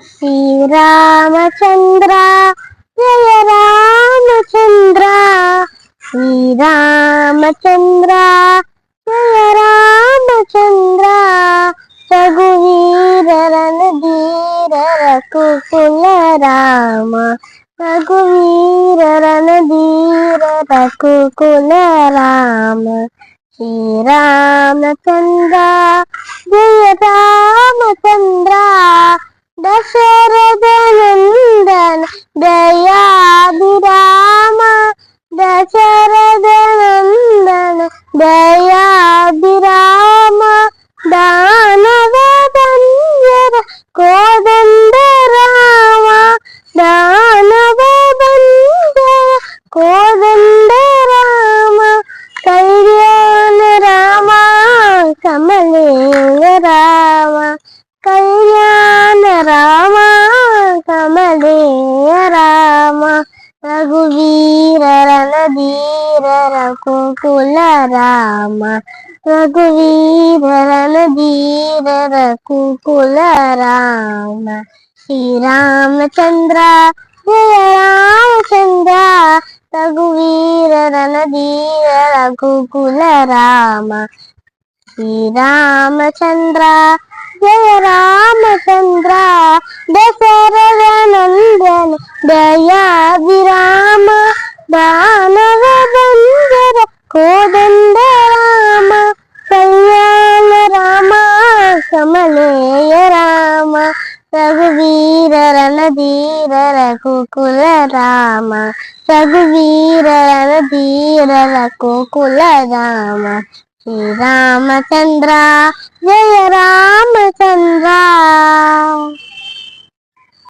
శ్రీరామచంద్ర జయ రామచంద్ర, శ్రీరామచంద్ర జయ రామచంద్ర, రఘువీర రణధీర రఘుకుల రామ, రఘువీర రణధీర రఘుకుల రామ. శ్రీరామచంద్ర జయ రామచంద్ర, దశరథ నందన దయాభిరామ, దశరథ నందన దయాభిరామ, దానవ బంజర కోదండ రామ, దానవ బంజర కోదండ రామ, కళ్యాణ రామ కమలేయ రామ, కళ్యాణ రామ కమలేయ రామ, రఘువీర రణధీర రఘుకుల రామ, రఘువీర రణధీర రఘుకుల రామ. శ్రీరామచంద్ర జయ రామచంద్ర, రఘువీర రణధీర రఘుకుల రామ. శ్రీరామచంద్ర జయ రామచంద్ర, దశరథ నందన దయాభిరామ, దానవ బంజర కోదండ రామ, కళ్యాణ రామ కమలేయ రామ, రఘువీర రణధీర రఘుకుల రామ, రఘువీర రణధీర రఘుకుల రామ. శ్రీరామచంద్ర జయ రామచంద్ర.